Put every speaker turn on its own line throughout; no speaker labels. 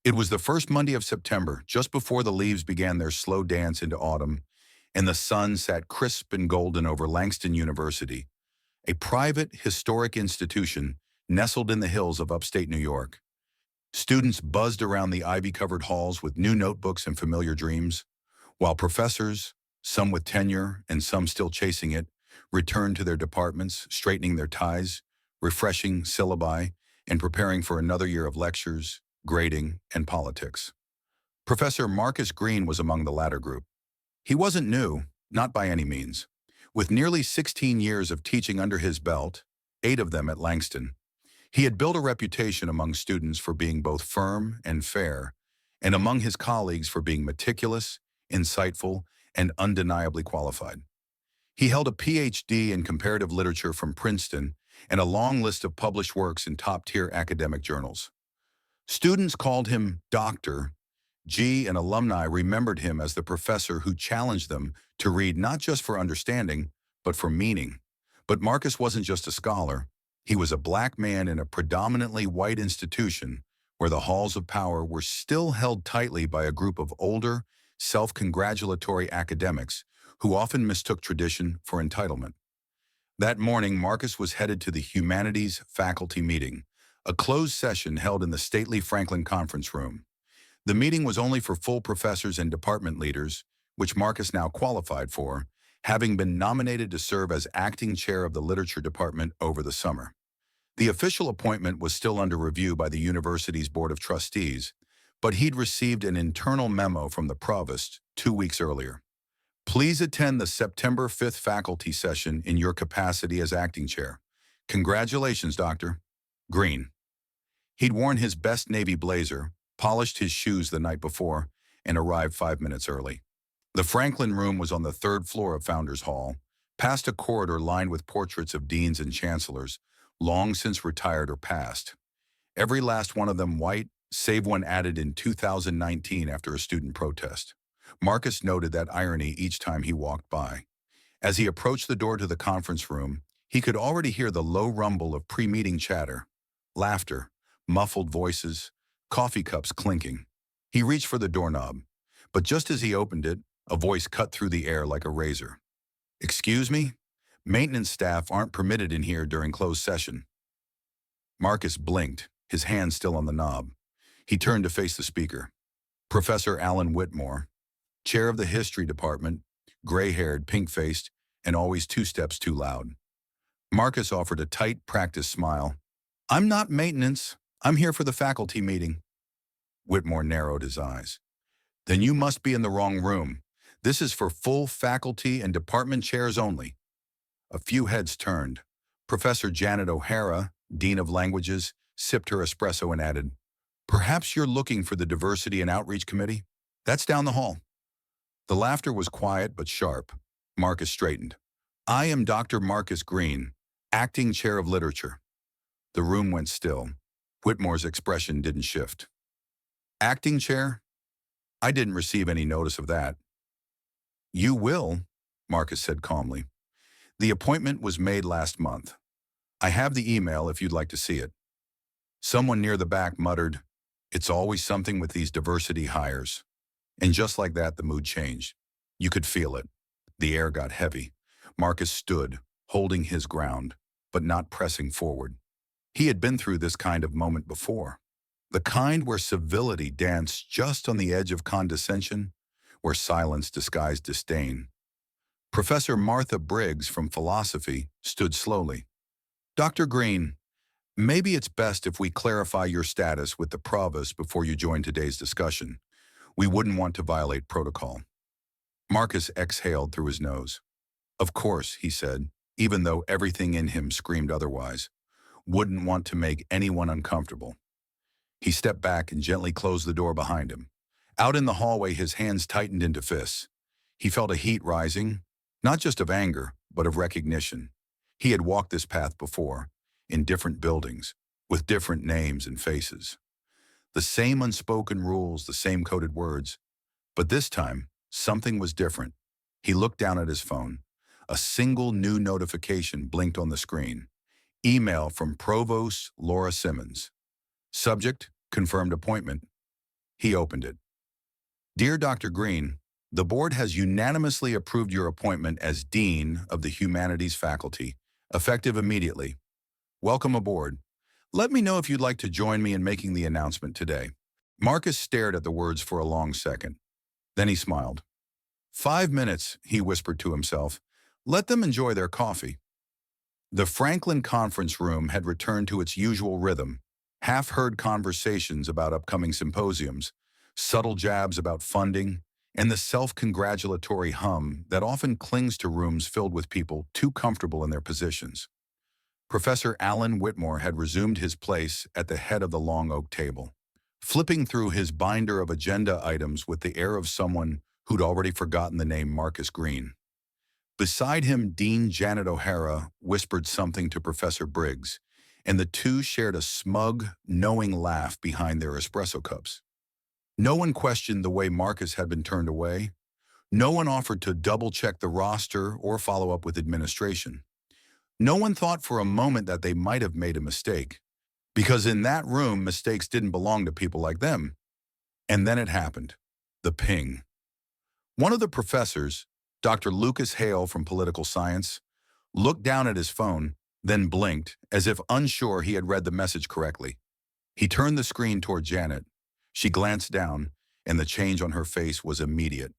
It was the first Monday of September, just before the leaves began their slow dance into autumn, and the sun sat crisp and golden over Langston University, a private, historic institution nestled in the hills of upstate New York. Students buzzed around the ivy-covered halls with new notebooks and familiar dreams, while professors, some with tenure and some still chasing it, returned to their departments, straightening their ties, refreshing syllabi, and preparing for another year of lectures, grading, and politics. Professor Marcus Green was among the latter group. He wasn't new, not by any means. With nearly 16 years of teaching under his belt, 8 of them at Langston, he had built a reputation among students for being both firm and fair, and among his colleagues for being meticulous, insightful, and undeniably qualified. He held a PhD in comparative literature from Princeton and a long list of published works in top-tier academic journals. Students called him Dr. G, and alumni remembered him as the professor who challenged them to read not just for understanding, but for meaning. But Marcus wasn't just a scholar. He was a black man in a predominantly white institution where the halls of power were still held tightly by a group of older, self-congratulatory academics who often mistook tradition for entitlement. That morning, Marcus was headed to the Humanities Faculty Meeting, a closed session held in the stately Franklin Conference Room. The meeting was only for full professors and department leaders, which Marcus now qualified for, having been nominated to serve as acting chair of the literature department over the summer. The official appointment was still under review by the university's board of trustees, but he'd received an internal memo from the provost 2 weeks earlier. Please attend the September 5th faculty session in your capacity as acting chair. Congratulations, Dr. Green. He'd worn his best navy blazer, polished his shoes the night before, and arrived 5 minutes early. The Franklin Room was on the 3rd floor of Founders Hall, past a corridor lined with portraits of deans and chancellors, long since retired or passed. Every last one of them white, save one added in 2019 after a student protest. Marcus noted that irony each time he walked by. As he approached the door to the conference room, he could already hear the low rumble of pre-meeting chatter, laughter, muffled voices, coffee cups clinking. He reached for the doorknob, but just as he opened it, a voice cut through the air like a razor. "Excuse me? Maintenance staff aren't permitted in here during closed session." Marcus blinked, his hand still on the knob. He turned to face the speaker. Professor Alan Whitmore, chair of the history department, gray-haired, pink-faced, and always 2 steps too loud. Marcus offered a tight, practiced smile. "I'm not maintenance. I'm here for the faculty meeting." Whitmore narrowed his eyes. "Then you must be in the wrong room. This is for full faculty and department chairs only." A few heads turned. Professor Janet O'Hara, Dean of Languages, sipped her espresso and added, "Perhaps you're looking for the Diversity and Outreach Committee? That's down the hall." The laughter was quiet but sharp. Marcus straightened. "I am Dr. Marcus Green, acting chair of literature." The room went still. Whitmore's expression didn't shift. "Acting chair? I didn't receive any notice of that." "You will," Marcus said calmly. "The appointment was made last month. I have the email if you'd like to see it." Someone near the back muttered, "It's always something with these diversity hires." And just like that, the mood changed. You could feel it. The air got heavy. Marcus stood, holding his ground, but not pressing forward. He had been through this kind of moment before. The kind where civility danced just on the edge of condescension, where silence disguised disdain. Professor Martha Briggs from philosophy stood slowly. "Dr. Green, maybe it's best if we clarify your status with the provost before you join today's discussion. We wouldn't want to violate protocol." Marcus exhaled through his nose. "Of course," he said, even though everything in him screamed otherwise. "Wouldn't want to make anyone uncomfortable." He stepped back and gently closed the door behind him. Out in the hallway, his hands tightened into fists. He felt a heat rising, not just of anger, but of recognition. He had walked this path before, in different buildings, with different names and faces. The same unspoken rules, the same coded words. But this time, something was different. He looked down at his phone. A single new notification blinked on the screen. Email from Provost Laura Simmons. Subject, confirmed appointment. He opened it. Dear Dr. Green, the board has unanimously approved your appointment as Dean of the Humanities Faculty, effective immediately. Welcome aboard. Let me know if you'd like to join me in making the announcement today. Marcus stared at the words for a long second. Then he smiled. 5 minutes, he whispered to himself. Let them enjoy their coffee. The Franklin conference room had returned to its usual rhythm, half-heard conversations about upcoming symposiums, subtle jabs about funding, and the self-congratulatory hum that often clings to rooms filled with people too comfortable in their positions. Professor Alan Whitmore had resumed his place at the head of the long oak table, flipping through his binder of agenda items with the air of someone who'd already forgotten the name Marcus Green. Beside him, Dean Janet O'Hara whispered something to Professor Briggs, and the two shared a smug, knowing laugh behind their espresso cups. No one questioned the way Marcus had been turned away. No one offered to double-check the roster or follow up with administration. No one thought for a moment that they might have made a mistake, because in that room, mistakes didn't belong to people like them. And then it happened. The ping. One of the professors, Dr. Lucas Hale from Political Science, looked down at his phone, then blinked, as if unsure he had read the message correctly. He turned the screen toward Janet. She glanced down, and the change on her face was immediate.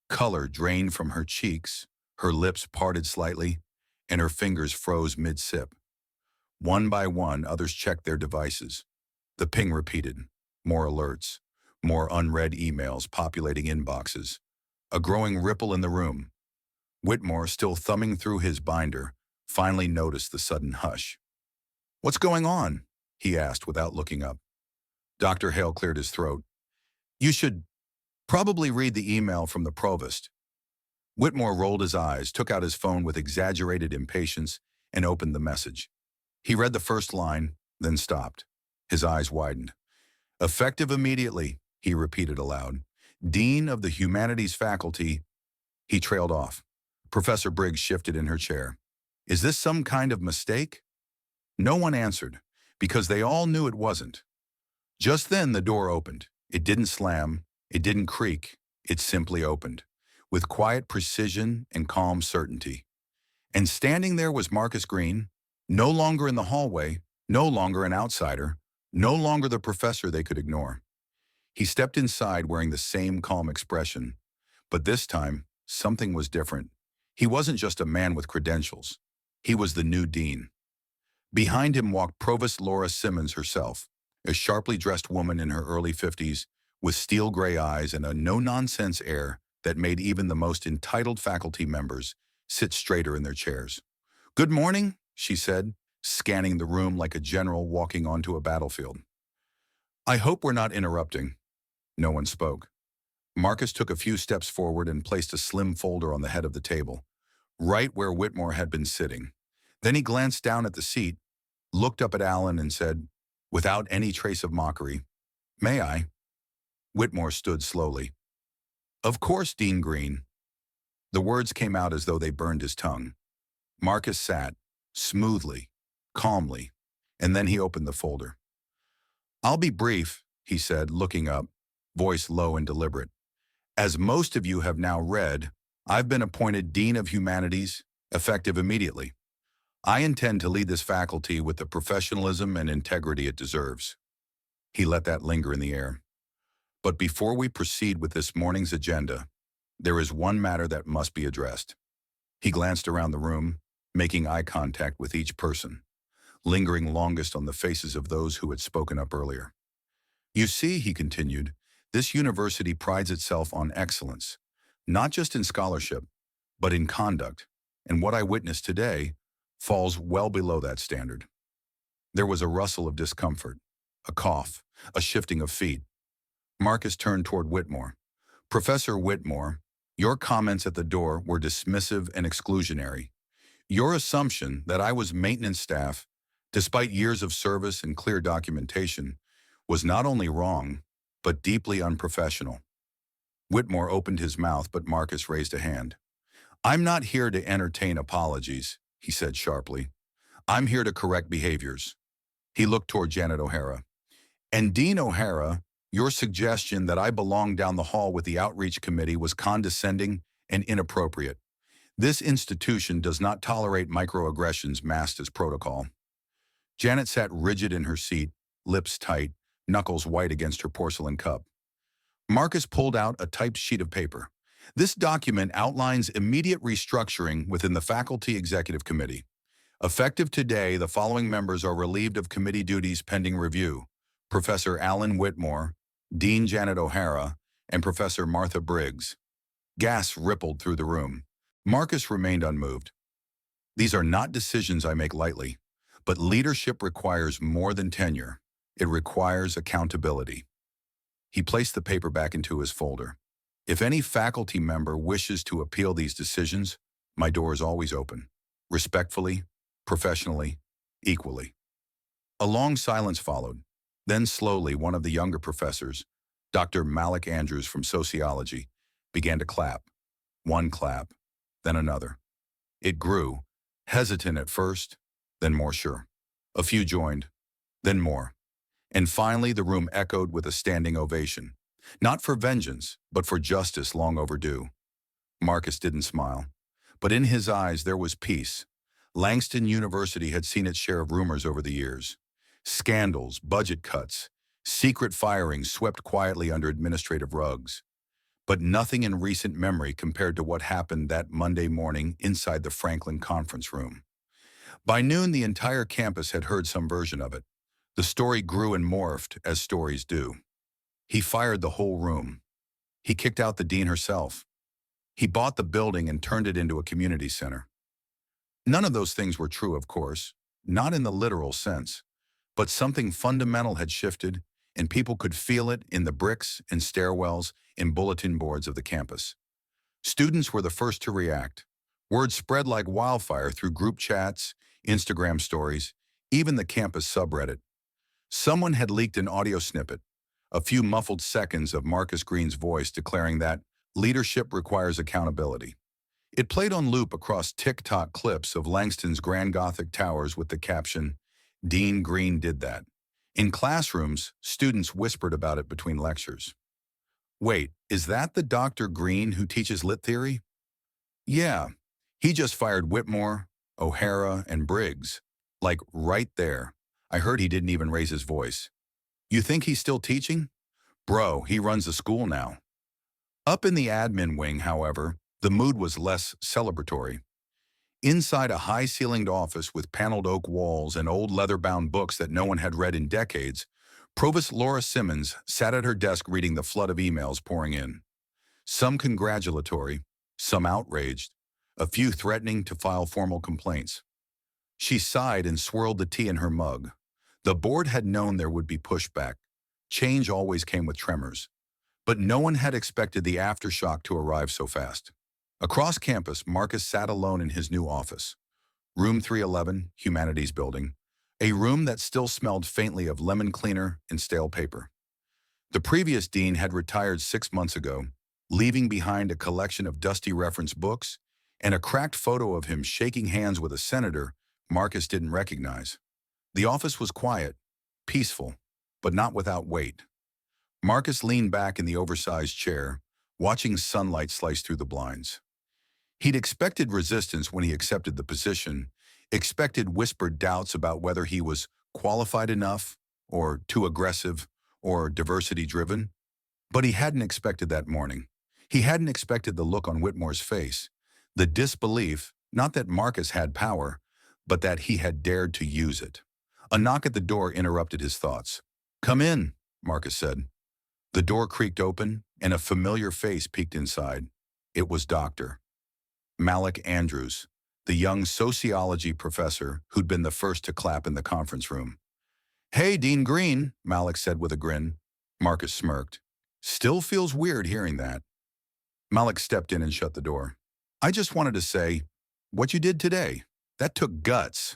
Color drained from her cheeks, her lips parted slightly, and her fingers froze mid-sip. One by one, others checked their devices. The ping repeated. More alerts, more unread emails populating inboxes. A growing ripple in the room. Whitmore, still thumbing through his binder, finally noticed the sudden hush. "What's going on?" he asked without looking up. Dr. Hale cleared his throat. "You should probably read the email from the provost." Whitmore rolled his eyes, took out his phone with exaggerated impatience, and opened the message. He read the first line, then stopped. His eyes widened. "Effective immediately," he repeated aloud. "Dean of the Humanities Faculty." He trailed off. Professor Briggs shifted in her chair. "Is this some kind of mistake?" No one answered, because they all knew it wasn't. Just then the door opened. It didn't slam, it didn't creak, it simply opened, with quiet precision and calm certainty. And standing there was Marcus Green, no longer in the hallway, no longer an outsider, no longer the professor they could ignore. He stepped inside wearing the same calm expression, but this time, something was different. He wasn't just a man with credentials. He was the new dean. Behind him walked Provost Laura Simmons herself, a sharply dressed woman in her early 50s, with steel gray eyes and a no-nonsense air that made even the most entitled faculty members sit straighter in their chairs. "Good morning," she said, scanning the room like a general walking onto a battlefield. "I hope we're not interrupting." No one spoke. Marcus took a few steps forward and placed a slim folder on the head of the table, right where Whitmore had been sitting. Then he glanced down at the seat, looked up at Alan and said, without any trace of mockery, "May I?" Whitmore stood slowly. "Of course, Dean Green." The words came out as though they burned his tongue. Marcus sat, smoothly, calmly, and then he opened the folder. "I'll be brief," he said, looking up, voice low and deliberate. "As most of you have now read, I've been appointed Dean of Humanities, effective immediately. I intend to lead this faculty with the professionalism and integrity it deserves." He let that linger in the air. "But before we proceed with this morning's agenda, there is one matter that must be addressed." He glanced around the room, making eye contact with each person, lingering longest on the faces of those who had spoken up earlier. "You see," he continued, "this university prides itself on excellence, not just in scholarship, but in conduct, and what I witnessed today falls well below that standard." There was a rustle of discomfort, a cough, a shifting of feet. Marcus turned toward Whitmore. "Professor Whitmore, your comments at the door were dismissive and exclusionary. Your assumption that I was maintenance staff, despite years of service and clear documentation, was not only wrong, but deeply unprofessional." Whitmore opened his mouth, but Marcus raised a hand. "I'm not here to entertain apologies," he said sharply. "I'm here to correct behaviors." He looked toward Janet O'Hara. "And Dean O'Hara, Your suggestion that I belong down the hall with the outreach committee was condescending and inappropriate. This institution does not tolerate microaggressions masked as protocol. Janet sat rigid in her seat, lips tight, knuckles white against her porcelain cup. Marcus pulled out a typed sheet of paper. This document outlines immediate restructuring within the Faculty Executive Committee. Effective today, the following members are relieved of committee duties pending review: Professor Alan Whitmore, Dean Janet O'Hara, and Professor Martha Briggs. Gas rippled through the room. Marcus remained unmoved. These are not decisions I make lightly, but leadership requires more than tenure. It requires accountability. He placed the paper back into his folder. If any faculty member wishes to appeal these decisions, my door is always open. Respectfully, professionally, equally. A long silence followed. Then slowly, one of the younger professors, Dr. Malik Andrews from sociology, began to clap. One clap, then another. It grew, hesitant at first, then more sure. A few joined, then more. And finally, the room echoed with a standing ovation. Not for vengeance, but for justice long overdue. Marcus didn't smile, but in his eyes there was peace. Langston University had seen its share of rumors over the years. Scandals, budget cuts, secret firings swept quietly under administrative rugs. But nothing in recent memory compared to what happened that Monday morning inside the Franklin conference room. By noon, the entire campus had heard some version of it. The story grew and morphed, as stories do. He fired the whole room. He kicked out the dean herself. He bought the building and turned it into a community center. None of those things were true, of course, not in the literal sense, but something fundamental had shifted, and people could feel it in the bricks and stairwells and bulletin boards of the campus. Students were the first to react. Word spread like wildfire through group chats, Instagram stories, even the campus subreddit. Someone had leaked an audio snippet, a few muffled seconds of Marcus Green's voice declaring that leadership requires accountability. It played on loop across TikTok clips of Langston's Grand Gothic towers with the caption, "Dean Green did that." In classrooms, students whispered about it between lectures. Wait, is that the Dr. Green who teaches lit theory? Yeah, he just fired Whitmore, O'Hara, and Briggs. Like right there. I heard he didn't even raise his voice. You think he's still teaching? Bro, he runs the school now. Up in the admin wing, however, the mood was less celebratory. Inside a high-ceilinged office with paneled oak walls and old leather-bound books that no one had read in decades, Provost Laura Simmons sat at her desk reading the flood of emails pouring in. Some congratulatory, some outraged, a few threatening to file formal complaints. She sighed and swirled the tea in her mug. The board had known there would be pushback. Change always came with tremors. But no one had expected the aftershock to arrive so fast. Across campus, Marcus sat alone in his new office. Room 311, Humanities Building. A room that still smelled faintly of lemon cleaner and stale paper. The previous dean had retired 6 months ago, leaving behind a collection of dusty reference books and a cracked photo of him shaking hands with a senator Marcus didn't recognize. The office was quiet, peaceful, but not without weight. Marcus leaned back in the oversized chair, watching sunlight slice through the blinds. He'd expected resistance when he accepted the position, expected whispered doubts about whether he was qualified enough, or too aggressive, or diversity-driven. But he hadn't expected that morning. He hadn't expected the look on Whitmore's face, the disbelief, not that Marcus had power, but that he had dared to use it. A knock at the door interrupted his thoughts. "Come in," Marcus said. The door creaked open, and a familiar face peeked inside. It was Dr. Malik Andrews, the young sociology professor who'd been the first to clap in the conference room. "Hey, Dean Green," Malik said with a grin. Marcus smirked. "Still feels weird hearing that." Malik stepped in and shut the door. "I just wanted to say, what you did today, that took guts.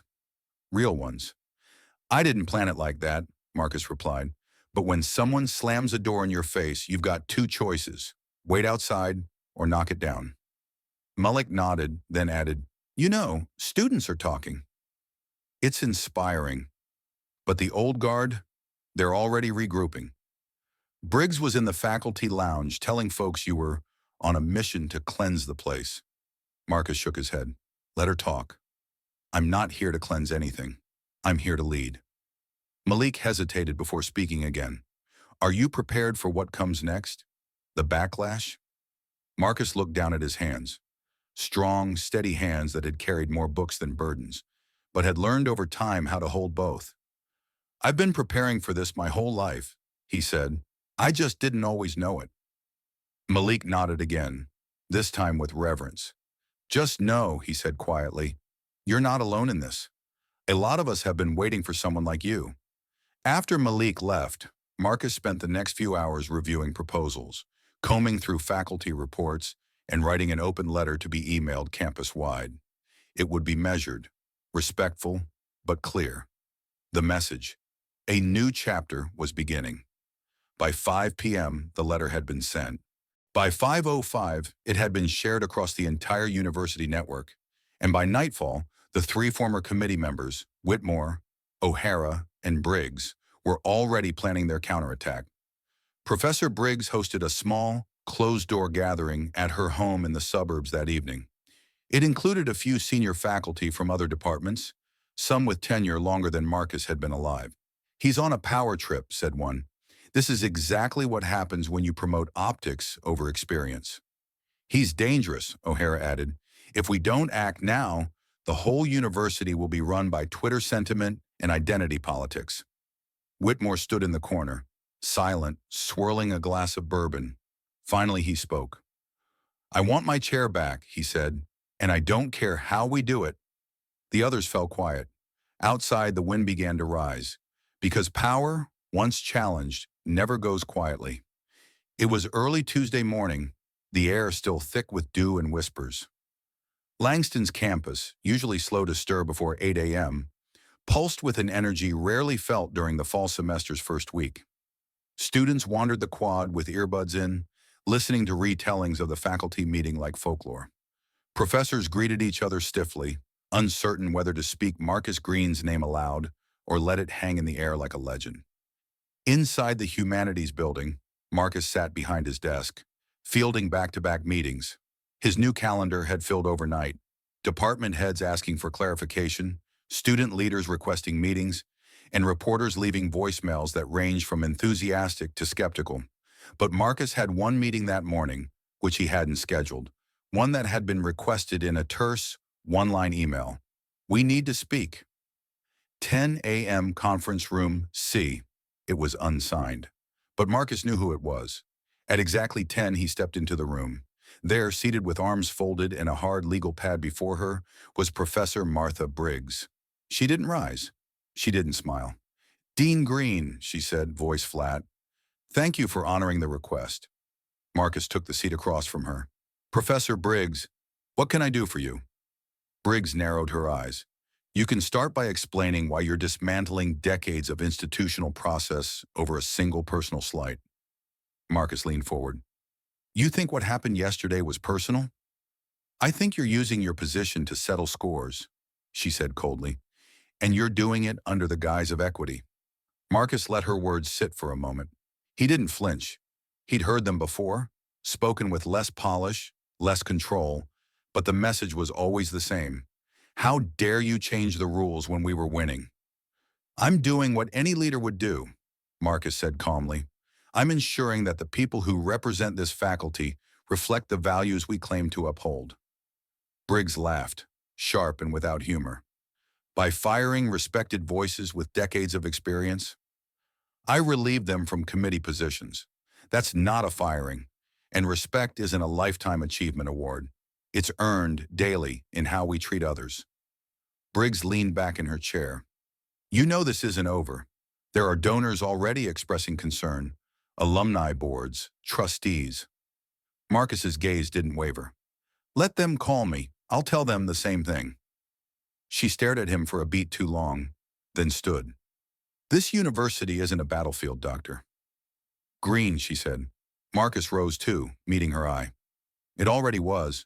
Real ones." "I didn't plan it like that," Marcus replied. "But when someone slams a door in your face, you've got two choices: wait outside or knock it down." Malik nodded, then added, "You know, students are talking." "It's inspiring. But the old guard, they're already regrouping." Briggs was in the faculty lounge telling folks you were on a mission to cleanse the place. Marcus shook his head. Let her talk. I'm not here to cleanse anything. I'm here to lead. Malik hesitated before speaking again. Are you prepared for what comes next? The backlash? Marcus looked down at his hands. Strong, steady hands that had carried more books than burdens, but had learned over time how to hold both. I've been preparing for this my whole life, he said. I just didn't always know it. Malik nodded again, this time with reverence. Just know, he said quietly, you're not alone in this. A lot of us have been waiting for someone like you. After Malik left, Marcus spent the next few hours reviewing proposals, combing through faculty reports, and writing an open letter to be emailed campus-wide. It would be measured, respectful, but clear. The message: a new chapter was beginning. By 5 p.m., the letter had been sent. By 5:05, it had been shared across the entire university network. And by nightfall, the three former committee members, Whitmore, O'Hara, and Briggs, were already planning their counterattack. Professor Briggs hosted a small, closed-door gathering at her home in the suburbs that evening. It included a few senior faculty from other departments, some with tenure longer than Marcus had been alive. He's on a power trip, said one. This is exactly what happens when you promote optics over experience. He's dangerous, O'Hara added. If we don't act now, the whole university will be run by Twitter sentiment and identity politics. Whitmore stood in the corner, silent, swirling a glass of bourbon. Finally, he spoke. I want my chair back, he said, and I don't care how we do it. The others fell quiet. Outside, the wind began to rise, because power, once challenged, never goes quietly. It was early Tuesday morning, the air still thick with dew and whispers. Langston's campus, usually slow to stir before 8 a.m., pulsed with an energy rarely felt during the fall semester's first week. Students wandered the quad with earbuds in, listening to retellings of the faculty meeting like folklore. Professors greeted each other stiffly, uncertain whether to speak Marcus Green's name aloud or let it hang in the air like a legend. Inside the humanities building, Marcus sat behind his desk, fielding back-to-back meetings. His new calendar had filled overnight, department heads asking for clarification, student leaders requesting meetings, and reporters leaving voicemails that ranged from enthusiastic to skeptical. But Marcus had one meeting that morning, which he hadn't scheduled, one that had been requested in a terse, one-line email. We need to speak. 10 a.m. conference room C. It was unsigned. But Marcus knew who it was. At exactly 10, he stepped into the room. There, seated with arms folded and a hard legal pad before her, was Professor Martha Briggs. She didn't rise. She didn't smile. Dean Green, she said, voice flat. Thank you for honoring the request. Marcus took the seat across from her. Professor Briggs, what can I do for you? Briggs narrowed her eyes. You can start by explaining why you're dismantling decades of institutional process over a single personal slight. Marcus leaned forward. You think what happened yesterday was personal? I think you're using your position to settle scores, she said coldly, and you're doing it under the guise of equity. Marcus let her words sit for a moment. He didn't flinch. He'd heard them before, spoken with less polish, less control, but the message was always the same. How dare you change the rules when we were winning? I'm doing what any leader would do, Marcus said calmly. I'm ensuring that the people who represent this faculty reflect the values we claim to uphold. Briggs laughed, sharp and without humor. By firing respected voices with decades of experience, I relieve them from committee positions. That's not a firing, and respect isn't a lifetime achievement award. It's earned daily in how we treat others. Briggs leaned back in her chair. You know this isn't over. There are donors already expressing concern, alumni boards, trustees. Marcus's gaze didn't waver. Let them call me. I'll tell them the same thing. She stared at him for a beat too long, then stood. This university isn't a battlefield, Doctor. Green, she said. Marcus rose too, meeting her eye. It already was.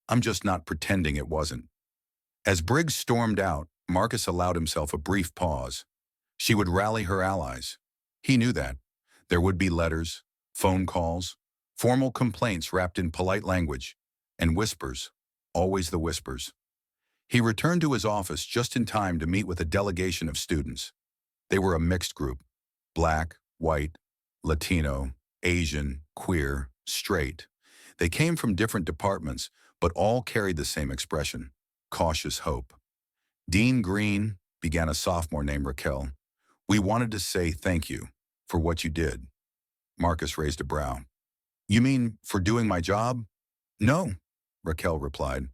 I'm just not pretending it wasn't. As Briggs stormed out, Marcus allowed himself a brief pause. She would rally her allies. He knew that. There would be letters, phone calls, formal complaints wrapped in polite language, and whispers, always the whispers. He returned to his office just in time to meet with a delegation of students. They were a mixed group: black, white, Latino, Asian, queer, straight. They came from different departments, but all carried the same expression: cautious hope. Dean Green, began a sophomore named Raquel. We wanted to say thank you for what you did. Marcus raised a brow. You mean for doing my job? No, Raquel replied.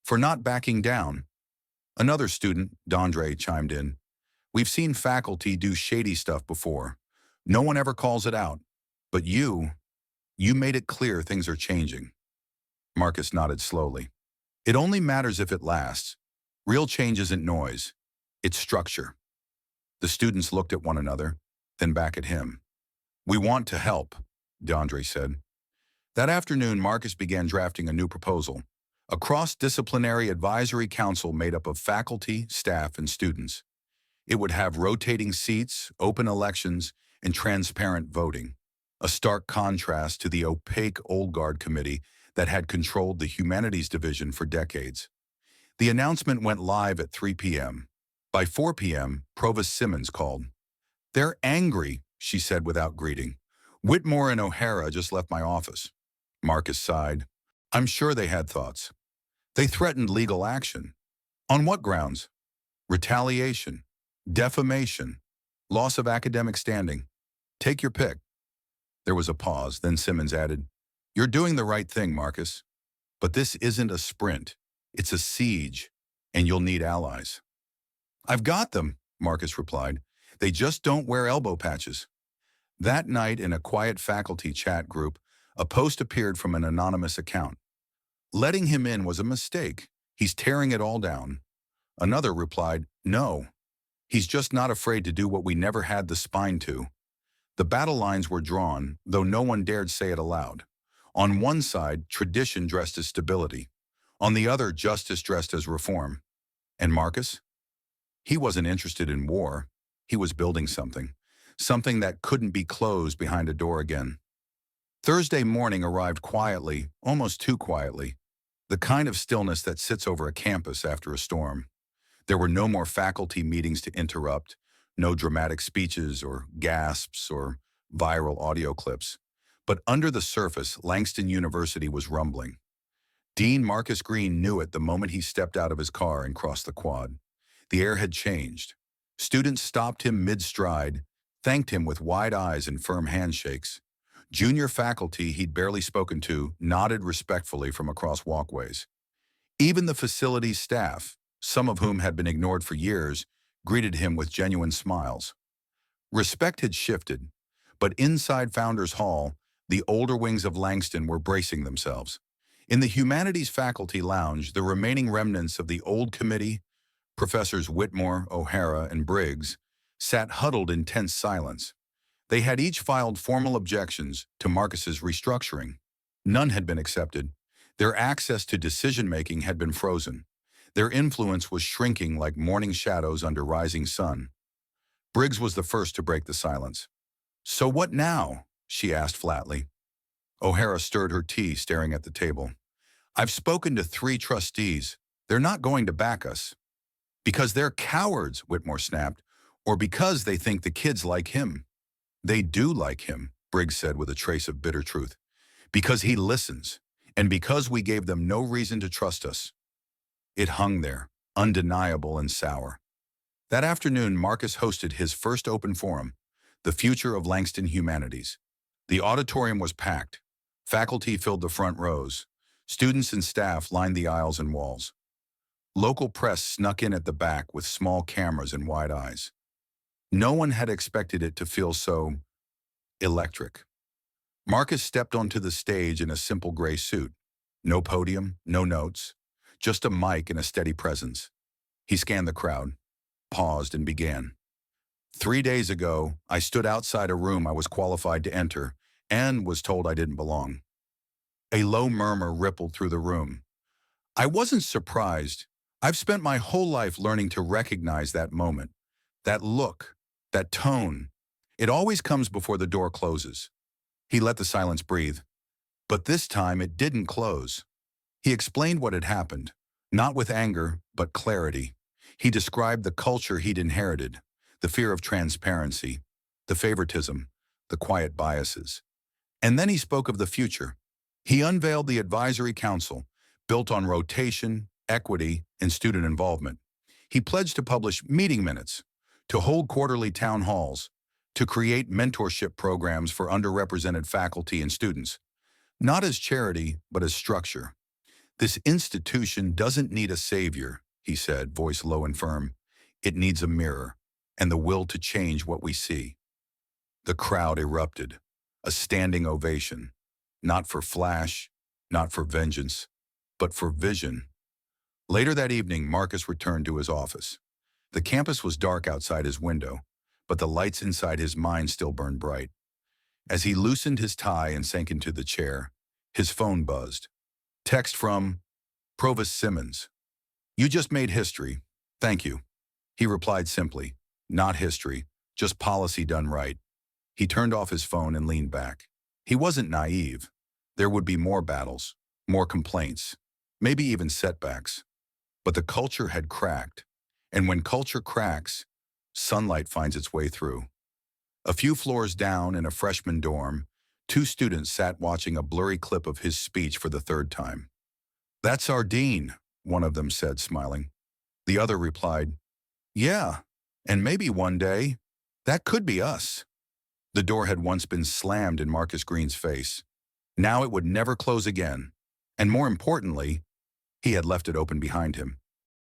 For not backing down. Another student, Dondre, chimed in. We've seen faculty do shady stuff before. No one ever calls it out. But you made it clear things are changing. Marcus nodded slowly. It only matters if it lasts. Real change isn't noise. It's structure. The students looked at one another, then back at him. We want to help, Dondre said. That afternoon, Marcus began drafting a new proposal, a cross-disciplinary advisory council made up of faculty, staff, and students. It would have rotating seats, open elections, and transparent voting, a stark contrast to the opaque Old Guard committee that had controlled the humanities division for decades. The announcement went live at 3 p.m. By 4 p.m., Provost Simmons called. They're angry, she said without greeting. Whitmore and O'Hara just left my office. Marcus sighed. I'm sure they had thoughts. They threatened legal action. On what grounds? Retaliation, defamation, loss of academic standing. Take your pick. There was a pause, then Simmons added, You're doing the right thing, Marcus. But this isn't a sprint. It's a siege, and you'll need allies. I've got them, Marcus replied. They just don't wear elbow patches. That night, in a quiet faculty chat group, a post appeared from an anonymous account. Letting him in was a mistake. He's tearing it all down. Another replied, No. He's just not afraid to do what we never had the spine to. The battle lines were drawn, though no one dared say it aloud. On one side, tradition dressed as stability. On the other, justice dressed as reform. And Marcus? He wasn't interested in war. He was building something. Something that couldn't be closed behind a door again. Thursday morning arrived quietly, almost too quietly. The kind of stillness that sits over a campus after a storm. There were no more faculty meetings to interrupt, no dramatic speeches or gasps or viral audio clips. But under the surface, Langston University was rumbling. Dean Marcus Green knew it the moment he stepped out of his car and crossed the quad. The air had changed. Students stopped him mid-stride, thanked him with wide eyes and firm handshakes. Junior faculty he'd barely spoken to nodded respectfully from across walkways. Even the facility's staff, some of whom had been ignored for years, greeted him with genuine smiles. Respect had shifted, but inside Founders Hall, the older wings of Langston were bracing themselves. In the humanities faculty lounge, the remaining remnants of the old committee, Professors Whitmore, O'Hara, and Briggs, sat huddled in tense silence. They had each filed formal objections to Marcus's restructuring. None had been accepted. Their access to decision-making had been frozen. Their influence was shrinking like morning shadows under rising sun. Briggs was the first to break the silence. So what now? She asked flatly. O'Hara stirred her tea, staring at the table. I've spoken to 3 trustees. They're not going to back us. Because they're cowards, Whitmore snapped, or because they think the kids like him. They do like him, Briggs said with a trace of bitter truth. Because he listens, and because we gave them no reason to trust us. It hung there, undeniable and sour. That afternoon, Marcus hosted his first open forum, The Future of Langston Humanities. The auditorium was packed. Faculty filled the front rows. Students and staff lined the aisles and walls. Local press snuck in at the back with small cameras and wide eyes. No one had expected it to feel so electric. Marcus stepped onto the stage in a simple gray suit. No podium, no notes, just a mic and a steady presence. He scanned the crowd, paused, and began. 3 days ago, I stood outside a room I was qualified to enter and was told I didn't belong. A low murmur rippled through the room. I wasn't surprised. I've spent my whole life learning to recognize that moment, that look, that tone. It always comes before the door closes. He let the silence breathe. But this time it didn't close. He explained what had happened, not with anger, but clarity. He described the culture he'd inherited, the fear of transparency, the favoritism, the quiet biases. And then he spoke of the future. He unveiled the advisory council, built on rotation, equity, and student involvement. He pledged to publish meeting minutes, to hold quarterly town halls, to create mentorship programs for underrepresented faculty and students, not as charity, but as structure. This institution doesn't need a savior, he said, voice low and firm. It needs a mirror and the will to change what we see. The crowd erupted, a standing ovation, not for flash, not for vengeance, but for vision. Later that evening, Marcus returned to his office. The campus was dark outside his window, but the lights inside his mind still burned bright. As he loosened his tie and sank into the chair, his phone buzzed. Text from Provost Simmons. "You just made history. Thank you." He replied simply, "Not history, just policy done right." He turned off his phone and leaned back. He wasn't naive. There would be more battles, more complaints, maybe even setbacks. But the culture had cracked. And when culture cracks, sunlight finds its way through. A few floors down in a freshman dorm, two students sat watching a blurry clip of his speech for the third time. "That's our dean," one of them said, smiling. The other replied, "Yeah, and maybe one day, that could be us." The door had once been slammed in Marcus Green's face. Now it would never close again. And more importantly, he had left it open behind him.